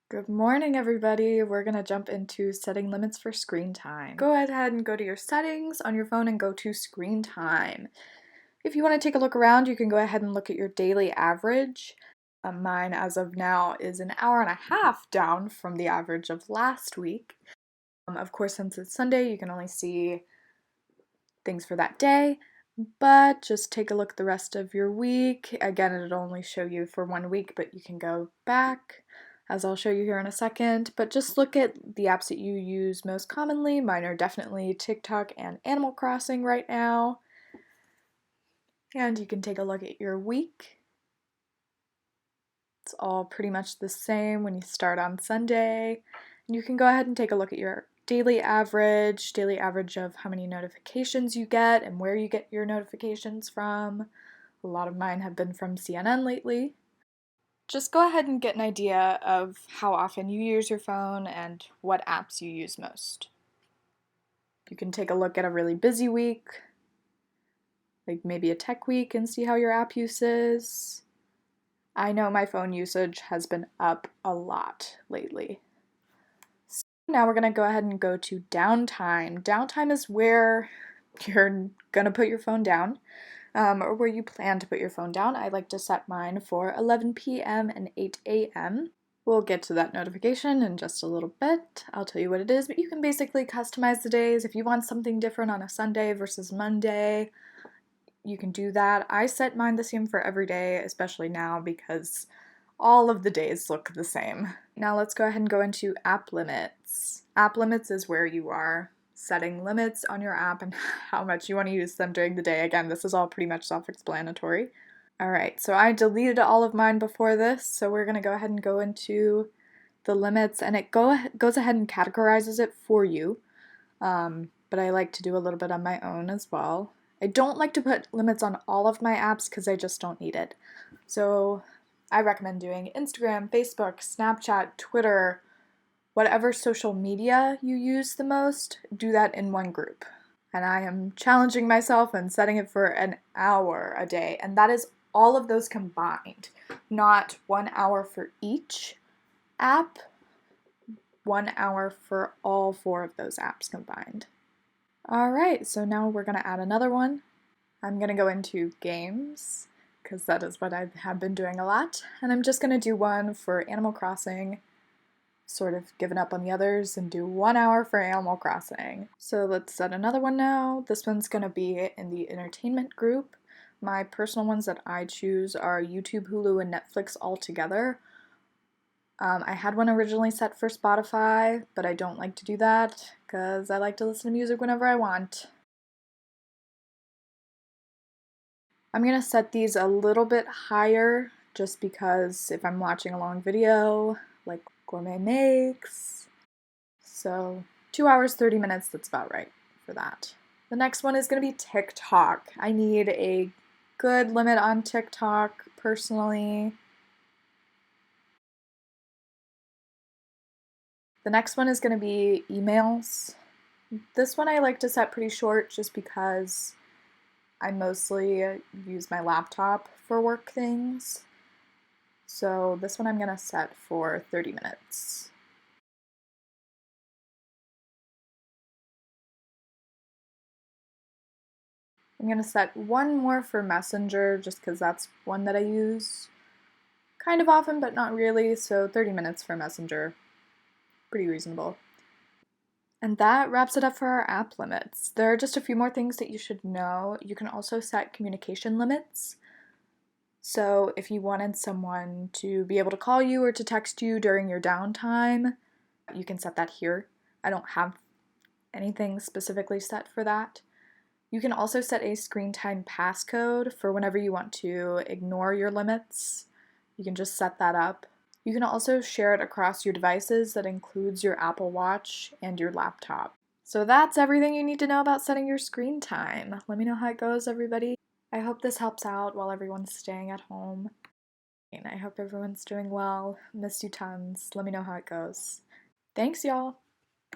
Good morning, everybody. We're going to jump into setting limits for screen time. Go ahead and go to your settings on your phone and go to screen time. If you want to take a look around, you can go ahead and look at your daily average. Mine, as of now, is an hour and a half down from the average of last week. Of course, since it's Sunday, you can only see things for that day, but just take a look at the rest of your week. Again, it'll only show you for 1 week, but you can go back, as I'll show you here in a second. But just look at the apps that you use most commonly. Mine are definitely TikTok and Animal Crossing right now. And you can take a look at your week. It's all pretty much the same when you start on Sunday. And you can go ahead and take a look at your daily average of how many notifications you get and where you get your notifications from. A lot of mine have been from CNN lately. Just go ahead and get an idea of how often you use your phone and what apps you use most. You can take a look at a really busy week, like maybe a tech week, and see how your app use is. I know my phone usage has been up a lot lately. So now we're going to go ahead and go to downtime. Downtime is where you're going to put your phone down, or where you plan to put your phone down. I like to set mine for 11 p.m. and 8 a.m. We'll get to that notification in just a little bit. I'll tell you what it is, but you can basically customize the days. If you want something different on a Sunday versus Monday, you can do that. I set mine the same for every day, especially now because all of the days look the same. Now let's go ahead and go into app limits. App limits is where you are setting limits on your app and how much you want to use them during the day. Again, this is all pretty much self-explanatory. Alright, so I deleted all of mine before this, so we're going to go ahead and go into the limits, and it goes ahead and categorizes it for you, but I like to do a little bit on my own as well. I don't like to put limits on all of my apps because I just don't need it. So I recommend doing Instagram, Facebook, Snapchat, Twitter, whatever social media you use the most, do that in one group. And I am challenging myself and setting it for an hour a day, and that is all of those combined, not 1 hour for each app, 1 hour for all 4 of those apps combined. Alright, so now we're going to add another one. I'm going to go into games, because that is what I have been doing a lot, and I'm just going to do one for Animal Crossing, sort of given up on the others, and do 1 hour for Animal Crossing. So let's set another one now. This one's going to be in the entertainment group. My personal ones that I choose are YouTube, Hulu, and Netflix all together. I had one originally set for Spotify, but I don't like to do that because I like to listen to music whenever I want. I'm going to set these a little bit higher just because if I'm watching a long video, like Gourmet Makes, so 2 hours, 30 minutes, that's about right for that. The next one is going to be TikTok. I need a good limit on TikTok personally. The next one is going to be emails. This one I like to set pretty short just because I mostly use my laptop for work things. So this one I'm going to set for 30 minutes. I'm going to set one more for Messenger just because that's one that I use kind of often, but not really, so 30 minutes for Messenger. Pretty reasonable. And that wraps it up for our app limits. There are just a few more things that you should know. You can also set communication limits. So if you wanted someone to be able to call you or to text you during your downtime, you can set that here. I don't have anything specifically set for that. You can also set a screen time passcode for whenever you want to ignore your limits. You can just set that up. You can also share it across your devices. That includes your Apple Watch and your laptop. So that's everything you need to know about setting your screen time. Let me know how it goes, everybody. I hope this helps out while everyone's staying at home. And I hope everyone's doing well. Miss you tons. Let me know how it goes. Thanks, y'all.